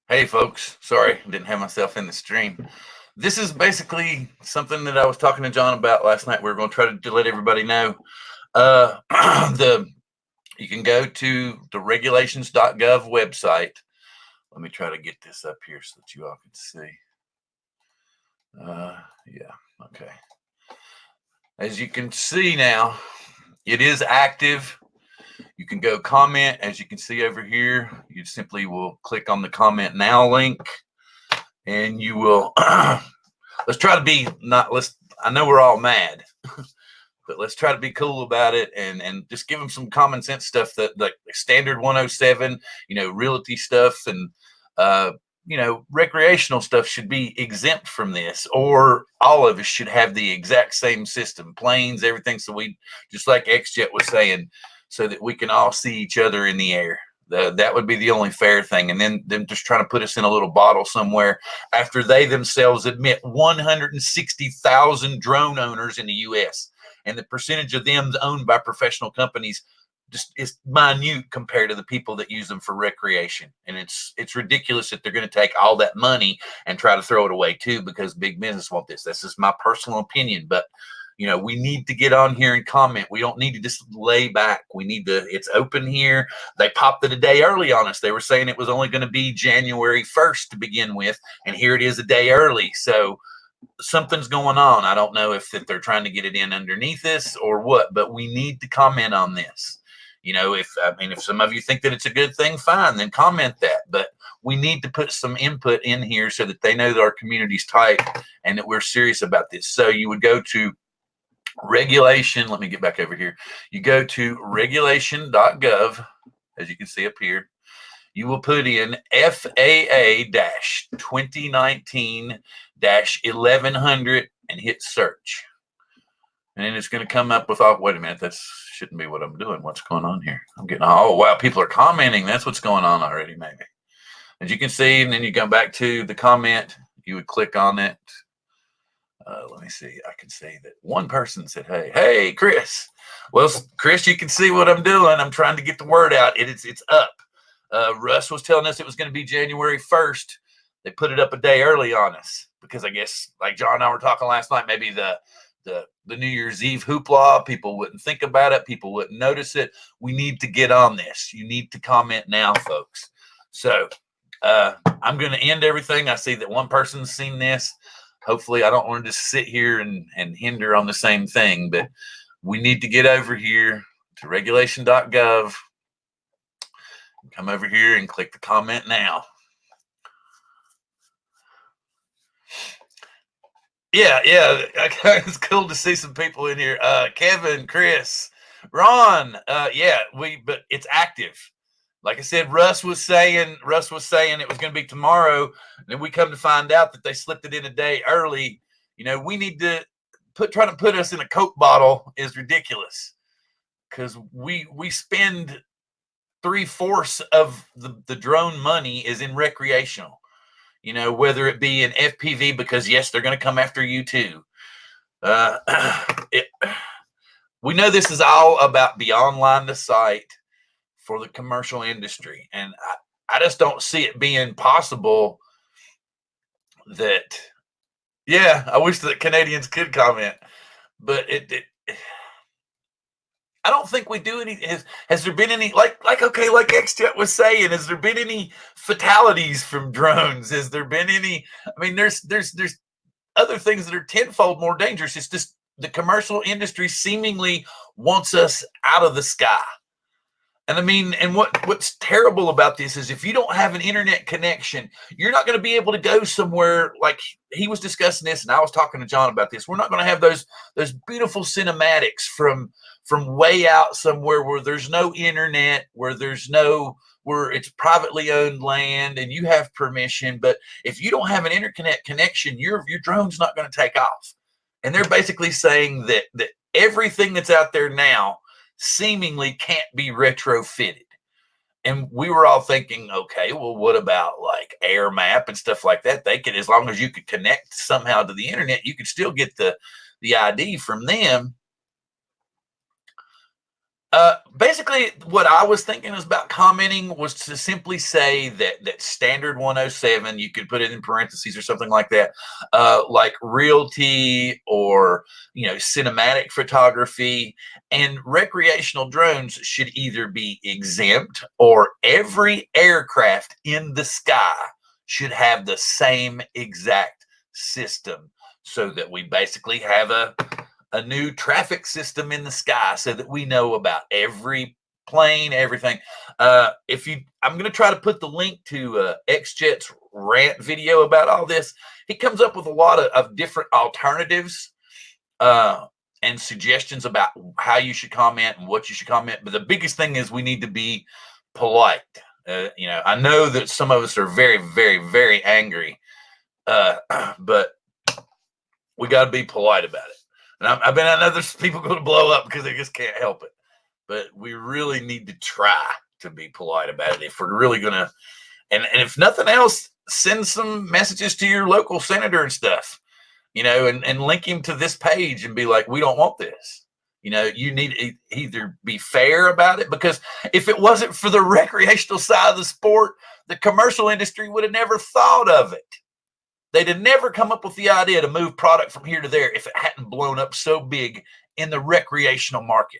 Hey folks, sorry, didn't have myself in the stream. This is basically something that I was talking to John about last night. We're going to try to let everybody know. Uh, the You can go to the regulations.gov website. Let me try to get this up here so that you all can see. Yeah, okay. As you can see now, it is active. You can go comment, as you can see over here. You simply will click on the comment now link, and you will let's try to be not let's I know we're all mad, but let's try to be cool about it and just give them some common sense stuff, that like standard 107, realty stuff, and recreational stuff should be exempt from this, or all of us should have the exact same system, planes, everything. So we, just like XJet was saying, so that we can all see each other in the air. That would be the only fair thing. And then them just trying to put us in a little bottle somewhere after they themselves admit 160,000 drone owners in the U.S. and the percentage of them owned by professional companies just is minute compared to the people that use them for recreation. And it's ridiculous that they're going to take all that money and try to throw it away too, because big business want this. This is my personal opinion, but we need to get on here and comment. We don't need to just lay back. It's open here. They popped it a day early on us. They were saying it was only going to be January 1st to begin with, and here it is a day early. So something's going on. I don't know if they're trying to get it in underneath this or what, but we need to comment on this. If some of you think that it's a good thing, fine, then comment that. But we need to put some input in here so that they know that our community's tight and that we're serious about this. So you would go to regulation. Let me get back over here. You go to regulation.gov, as you can see up here. You will put in FAA-2019-1100 and hit search. And then it's going to come up with, oh, wait a minute, that shouldn't be what I'm doing. What's going on here? I'm getting, oh, wow, people are commenting. That's what's going on already, maybe. As you can see, and then you go back to the comment, you would click on it. Let me see. I can see that one person said, hey, Chris. Well, Chris, you can see what I'm doing. I'm trying to get the word out. It's up. Russ was telling us it was going to be January 1st. They put it up a day early on us because I guess, like John and I were talking last night, maybe the New Year's Eve hoopla, people wouldn't think about it. People wouldn't notice it. We need to get on this. You need to comment now, folks. So I'm going to end everything. I see that one person's seen this. Hopefully, I don't want to just sit here and hinder on the same thing, but we need to get over here to regulation.gov. Come over here and click the comment now. Yeah, it's cool to see some people in here. Kevin, Chris, Ron, but it's active. Like I said, Russ was saying it was going to be tomorrow, and then we come to find out that they slipped it in a day early. We need to trying to put us in a Coke bottle is ridiculous, because we spend 3/4 of the drone money is in recreational. Whether it be an FPV, because yes, they're going to come after you too. We know this is all about beyond line of sight for the commercial industry, and I just don't see it being possible that. Yeah, I wish that Canadians could comment, but I don't think we do any. Has there been any, like XJet was saying, has there been any fatalities from drones? Has there been any? I mean, there's other things that are tenfold more dangerous. It's just the commercial industry seemingly wants us out of the sky. And I mean, and what's terrible about this is if you don't have an internet connection, you're not going to be able to go somewhere. Like he was discussing this, and I was talking to John about this. We're not going to have those beautiful cinematics from way out somewhere where there's no internet, where it's privately owned land and you have permission. But if you don't have an internet connection, your drone's not going to take off. And they're basically saying that everything that's out there now seemingly can't be retrofitted. And we were all thinking, okay, well, what about like air map and stuff like that? They could, as long as you could connect somehow to the internet, you could still get the ID from them. Basically, what I was thinking is about commenting was to simply say that standard 107, you could put it in parentheses or something like that, like realty or cinematic photography and recreational drones should either be exempt or every aircraft in the sky should have the same exact system, so that we basically have a new traffic system in the sky, so that we know about every plane, everything. I'm going to try to put the link to XJet's rant video about all this. He comes up with a lot of different alternatives and suggestions about how you should comment and what you should comment. But the biggest thing is we need to be polite. I know that some of us are very, very, very angry, but we got to be polite about it. And I know there's people going to blow up because they just can't help it. But we really need to try to be polite about it if we're really going to. And if nothing else, send some messages to your local senator and stuff, and link him to this page and be like, we don't want this. You need to either be fair about it, because if it wasn't for the recreational side of the sport, the commercial industry would have never thought of it. They'd have never come up with the idea to move product from here to there if it hadn't blown up so big in the recreational market,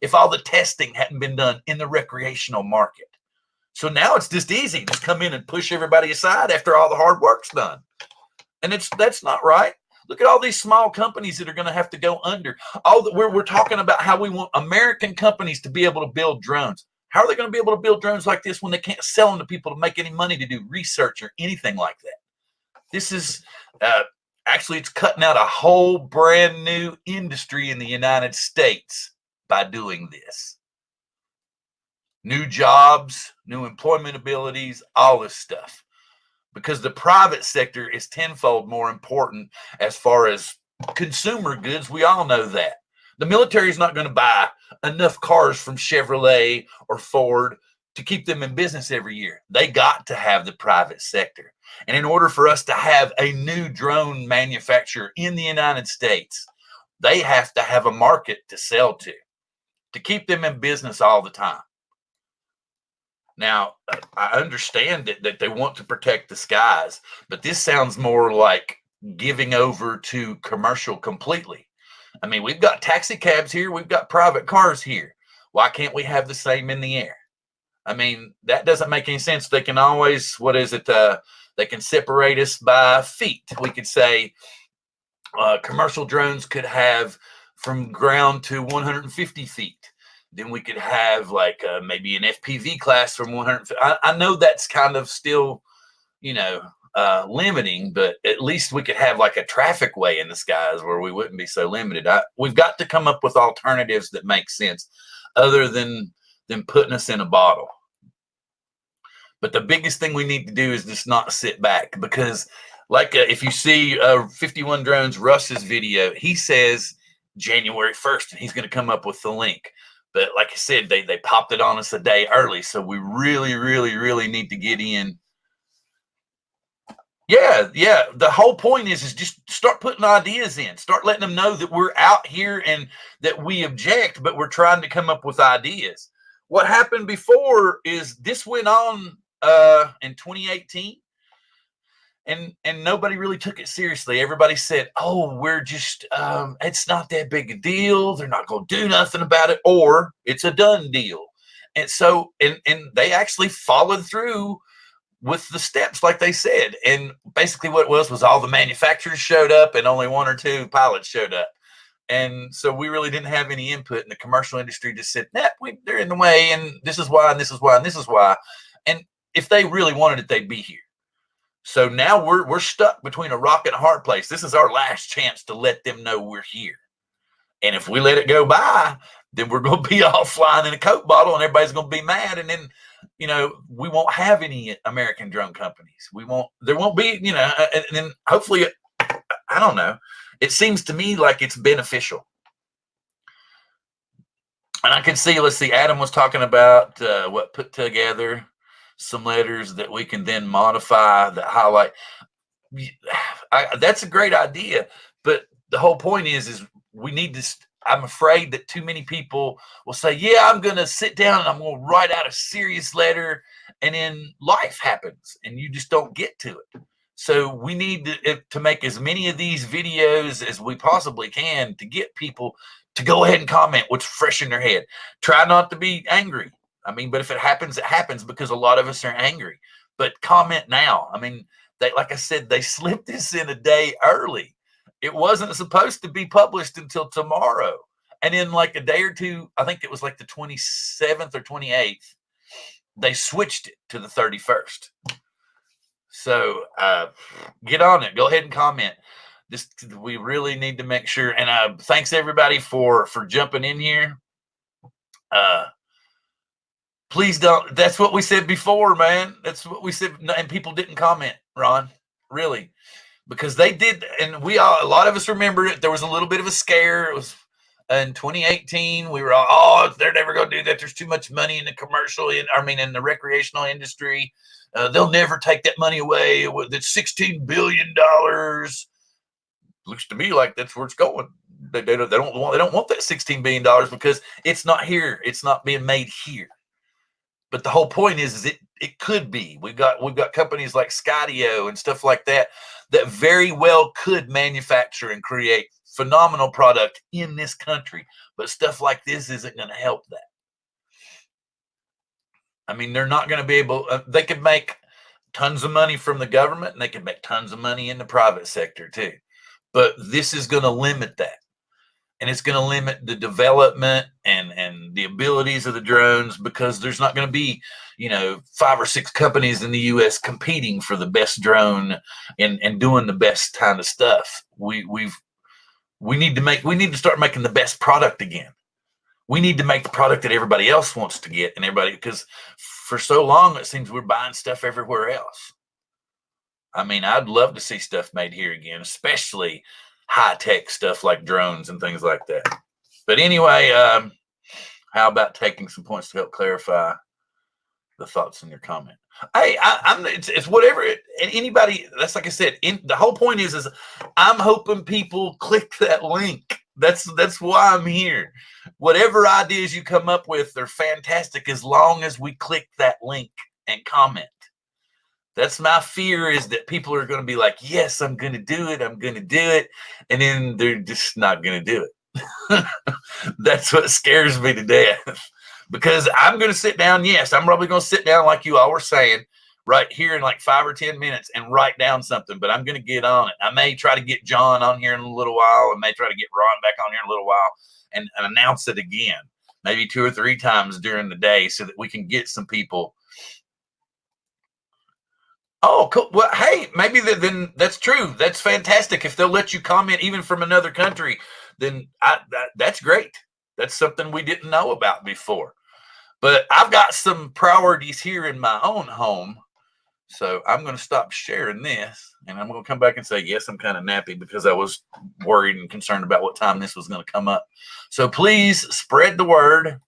if all the testing hadn't been done in the recreational market. So now it's just easy. Just come in and push everybody aside after all the hard work's done. And that's not right. Look at all these small companies that are going to have to go under. We're talking about how we want American companies to be able to build drones. How are they going to be able to build drones like this when they can't sell them to people to make any money to do research or anything like that? This is actually, it's cutting out a whole brand new industry in the United States by doing this. New jobs, new employment abilities, all this stuff. Because the private sector is tenfold more important as far as consumer goods. We all know that. The military is not going to buy enough cars from Chevrolet or Ford to keep them in business every year. They got to have the private sector. And in order for us to have a new drone manufacturer in the United States, they have to have a market to sell to keep them in business all the time. Now, I understand that they want to protect the skies, but this sounds more like giving over to commercial completely. I mean, we've got taxi cabs here. We've got private cars here. Why can't we have the same in the air? I mean, that doesn't make any sense. They can always, they can separate us by feet. We could say commercial drones could have from ground to 150 feet. Then we could have maybe an FPV class from 100. I know that's kind of still, limiting, but at least we could have like a traffic way in the skies where we wouldn't be so limited. We've got to come up with alternatives that make sense other than putting us in a bottle. But the biggest thing we need to do is just not sit back, because if you see 51 Drones Russ's video, he says January 1st, and he's going to come up with the link. But like I said, they popped it on us a day early. So we really, really, really need to get in. Yeah. The whole point is just start putting ideas in. Start letting them know that we're out here and that we object, but we're trying to come up with ideas. What happened before is this went on in 2018. And nobody really took it seriously. Everybody said, oh, we're just, it's not that big a deal. They're not going to do nothing about it, or it's a done deal. And so, and they actually followed through with the steps like they said. And basically what it was all the manufacturers showed up and only one or two pilots showed up. And so we really didn't have any input, and the commercial industry just said, nah, they're in the way, and this is why, and this is why, and this is why. And if they really wanted it, they'd be here. So now we're stuck between a rock and a hard place. This is our last chance to let them know we're here. And if we let it go by, then we're going to be all flying in a Coke bottle, and everybody's going to be mad. And then, we won't have any American drone companies. There won't be, and then hopefully, I don't know. It seems to me like it's beneficial. And I can see, let's see, Adam was talking about put together some letters that we can then modify that highlight. That's a great idea, but the whole point is we need to. I'm afraid that too many people will say, "Yeah, I'm going to sit down and I'm going to write out a serious letter," and then life happens, and you just don't get to it. So we need to make as many of these videos as we possibly can to get people to go ahead and comment what's fresh in their head. Try not to be angry. I mean, but if it happens, it happens, because a lot of us are angry. But comment now. I mean, like I said, they slipped this in a day early. It wasn't supposed to be published until tomorrow. And in like a day or two, I think it was like the 27th or 28th, they switched it to the 31st. So get on it. Go ahead and comment. We really need to make sure. And thanks everybody for jumping in here. Please don't. That's what we said before, man. That's what we said, and people didn't comment, Ron. Really, because they did, and a lot of us remember it. There was a little bit of a scare. It was in 2018. We were all, "Oh, they're never going to do that. There's too much money in the commercial, in the recreational industry. They'll never take that money away. That's $16 billion." Looks to me like that's where it's going. They don't want that $16 billion because it's not here. It's not being made here. But the whole point is it could be. We've got companies like Skydio and stuff like that very well could manufacture and create phenomenal product in this country. But stuff like this isn't going to help that. I mean, they're not going to be able. They could make tons of money from the government, and they could make tons of money in the private sector too. But this is going to limit that. And it's going to limit the development and the abilities of the drones, because there's not going to be, 5 or 6 companies in the U.S. competing for the best drone and doing the best kind of stuff. We need to start making the best product again. We need to make the product that everybody else wants to get, because for so long it seems we're buying stuff everywhere else. I mean, I'd love to see stuff made here again, especially high-tech stuff like drones and things like that. But anyway, how about taking some points to help clarify the thoughts in your comment? It's whatever. Anybody, that's like I said, the whole point is I'm hoping people click that link. That's why I'm here. Whatever ideas you come up with, they're fantastic as long as we click that link and comment. That's my fear, is that people are going to be like, "Yes, I'm going to do it. I'm going to do it." And then they're just not going to do it. That's what scares me to death, because I'm going to sit down. Yes, I'm probably going to sit down like you all were saying right here in like 5 or 10 minutes and write down something, but I'm going to get on it. I may try to get John on here in a little while. I may try to get Ron back on here in a little while and announce it again, maybe 2 or 3 times during the day, so that we can get some people. Oh, cool. Well, hey, maybe then that's true. That's fantastic. If they'll let you comment even from another country, then that's great. That's something we didn't know about before. But I've got some priorities here in my own home, so I'm going to stop sharing this, and I'm going to come back and say, yes, I'm kind of nappy, because I was worried and concerned about what time this was going to come up. So please spread the word.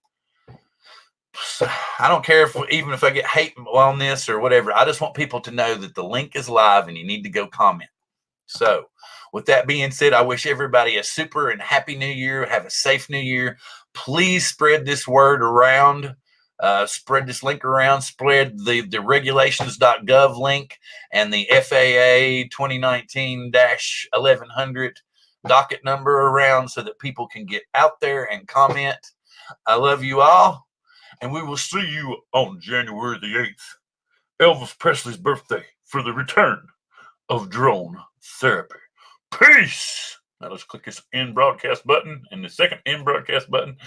I don't care even if I get hate on this or whatever. I just want people to know that the link is live and you need to go comment. So with that being said, I wish everybody a super and happy new year. Have a safe new year. Please spread this word around. Spread this link around. Spread the regulations.gov link and the FAA 2019-1100 docket number around, so that people can get out there and comment. I love you all. And we will see you on January the 8th, Elvis Presley's birthday, for the return of drone therapy. Peace. Now let's click this end broadcast button and the second end broadcast button. And